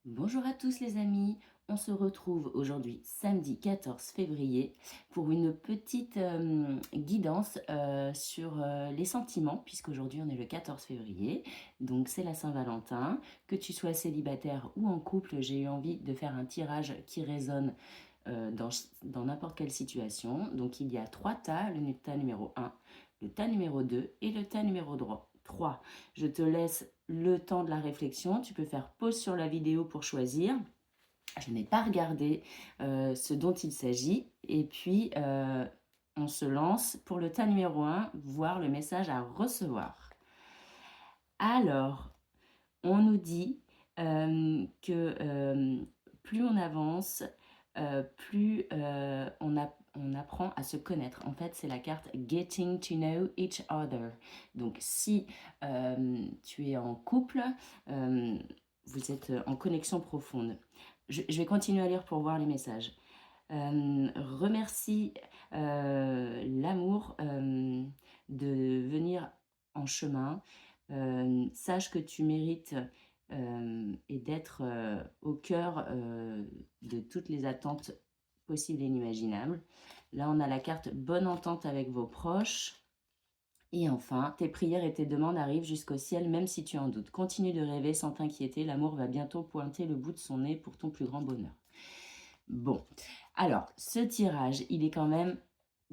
Bonjour à tous les amis, on se retrouve aujourd'hui samedi 14 février pour une petite guidance sur les sentiments, puisqu'aujourd'hui on est le 14 février, donc c'est la Saint-Valentin. Que tu sois célibataire ou en couple, j'ai eu envie de faire un tirage qui résonne dans n'importe quelle situation. Donc il y a trois tas, le tas numéro un, le tas numéro 2 et le tas numéro 3. Je te laisse le temps de la réflexion. Tu peux faire pause sur la vidéo pour choisir. Je n'ai pas regardé ce dont il s'agit. Et puis, on se lance pour le tas numéro un, voir le message à recevoir. Alors, on nous dit que plus on avance, plus on apprend à se connaître. En fait, c'est la carte Getting to Know Each Other. Donc, si tu es en couple, vous êtes en connexion profonde. Je vais continuer à lire pour voir les messages. Remercie l'amour de venir en chemin. Sache que tu mérites et d'être au cœur de toutes les attentes possibles et inimaginables. Là, on a la carte bonne entente avec vos proches. Et enfin, tes prières et tes demandes arrivent jusqu'au ciel, même si tu en doutes. Continue de rêver sans t'inquiéter, l'amour va bientôt pointer le bout de son nez pour ton plus grand bonheur. Bon, alors, ce tirage, il est quand même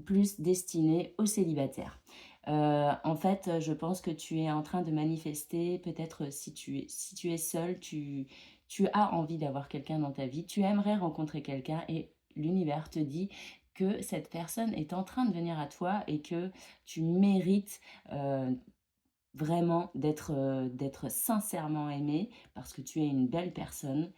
plus destiné aux célibataires. En fait, je pense que tu es en train de manifester, peut-être si tu es seul, tu as envie d'avoir quelqu'un dans ta vie, tu aimerais rencontrer quelqu'un et l'univers te dit que cette personne est en train de venir à toi et que tu mérites vraiment d'être sincèrement aimé parce que tu es une belle personne.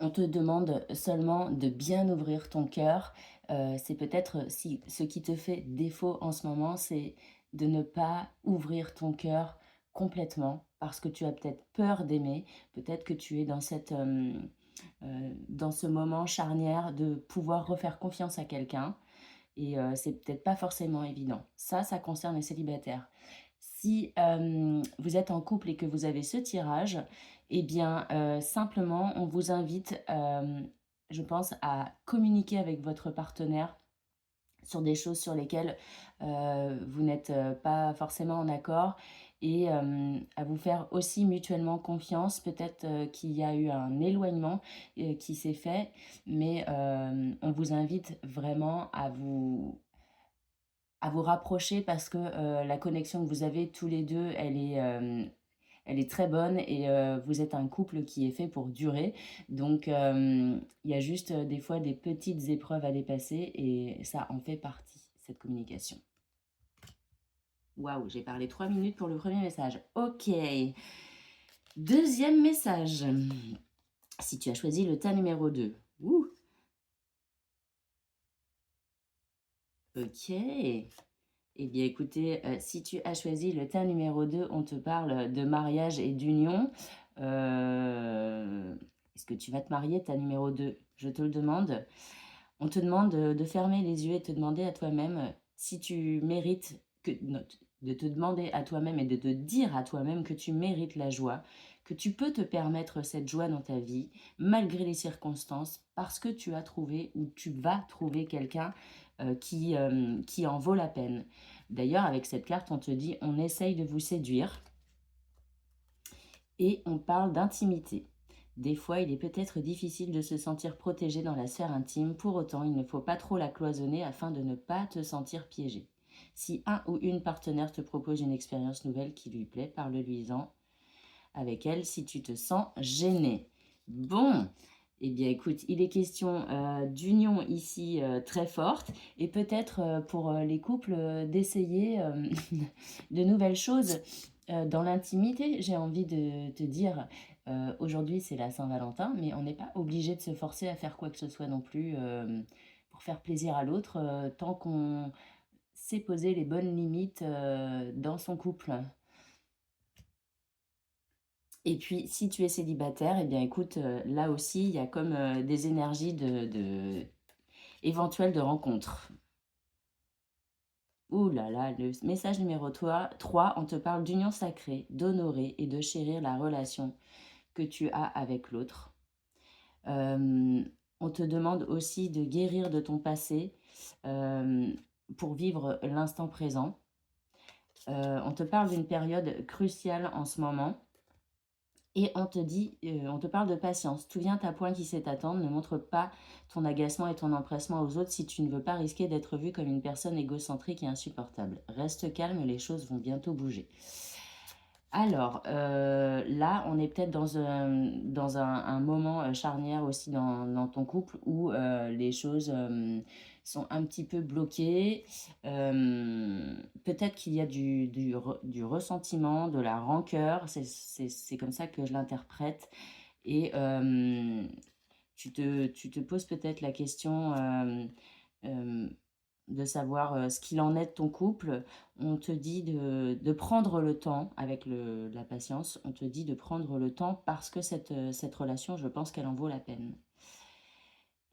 On te demande seulement de bien ouvrir ton cœur. C'est peut-être si ce qui te fait défaut en ce moment, c'est de ne pas ouvrir ton cœur complètement parce que tu as peut-être peur d'aimer. Peut-être que tu es dans ce moment charnière de pouvoir refaire confiance à quelqu'un. Et c'est peut-être pas forcément évident. Ça concerne les célibataires. Si vous êtes en couple et que vous avez ce tirage, eh bien, simplement, on vous invite, je pense, à communiquer avec votre partenaire sur des choses sur lesquelles vous n'êtes pas forcément en accord et à vous faire aussi mutuellement confiance. Peut-être qu'il y a eu un éloignement qui s'est fait, mais on vous invite vraiment à vous rapprocher parce que la connexion que vous avez tous les deux, elle est très bonne et vous êtes un couple qui est fait pour durer. Donc, il y a juste des fois des petites épreuves à dépasser et ça en fait partie, cette communication. Waouh, j'ai parlé 3 minutes pour le premier message. Ok. Deuxième message. Si tu as choisi le tas numéro 2. Ouh. Ok. Eh bien, écoutez, si tu as choisi le tas numéro 2, on te parle de mariage et d'union. Est-ce que tu vas te marier, tas numéro 2? Je te le demande. On te demande de fermer les yeux et te demander à toi-même si tu mérites de te demander à toi-même et de te dire à toi-même que tu mérites la joie, que tu peux te permettre cette joie dans ta vie, malgré les circonstances, parce que tu as trouvé ou tu vas trouver quelqu'un qui en vaut la peine. D'ailleurs, avec cette carte, on te dit on essaye de vous séduire et on parle d'intimité. Des fois, il est peut-être difficile de se sentir protégé dans la sphère intime, pour autant, il ne faut pas trop la cloisonner afin de ne pas te sentir piégé. Si un ou une partenaire te propose une expérience nouvelle qui lui plaît, parle-lui-en avec elle si tu te sens gêné. Bon, eh bien écoute, il est question d'union ici très forte et peut-être pour les couples d'essayer de nouvelles choses dans l'intimité. J'ai envie de te dire, aujourd'hui c'est la Saint-Valentin, mais on n'est pas obligé de se forcer à faire quoi que ce soit non plus pour faire plaisir à l'autre tant qu'on sait poser les bonnes limites dans son couple. Et puis, si tu es célibataire, eh bien, écoute, là aussi, il y a comme des énergies éventuelles de rencontres. Ouh là là, le message numéro 3, on te parle d'union sacrée, d'honorer et de chérir la relation que tu as avec l'autre. On te demande aussi de guérir de ton passé pour vivre l'instant présent. On te parle d'une période cruciale en ce moment. Et on te dit, on te parle de patience. Tout vient à point qui sait t'attendre. Ne montre pas ton agacement et ton empressement aux autres si tu ne veux pas risquer d'être vu comme une personne égocentrique et insupportable. Reste calme, les choses vont bientôt bouger. Alors, là, on est peut-être dans un moment charnière aussi dans ton couple où les choses sont un petit peu bloquées. Peut-être qu'il y a du ressentiment, de la rancœur, c'est comme ça que je l'interprète. Et tu te poses peut-être la question euh, de savoir ce qu'il en est de ton couple. On te dit de prendre le temps, avec la patience, on te dit de prendre le temps parce que cette relation, je pense qu'elle en vaut la peine.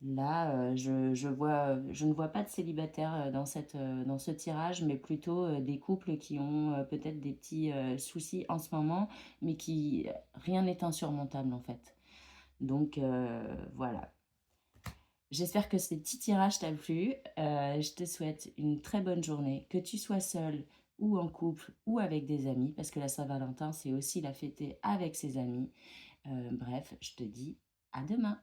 Là, je ne vois pas de célibataire dans ce tirage, mais plutôt des couples qui ont peut-être des petits soucis en ce moment, mais qui rien n'est insurmontable en fait. Donc voilà. J'espère que ce petit tirage t'a plu. Je te souhaite une très bonne journée, que tu sois seul ou en couple ou avec des amis, parce que la Saint-Valentin, c'est aussi la fêter avec ses amis. Bref, je te dis à demain.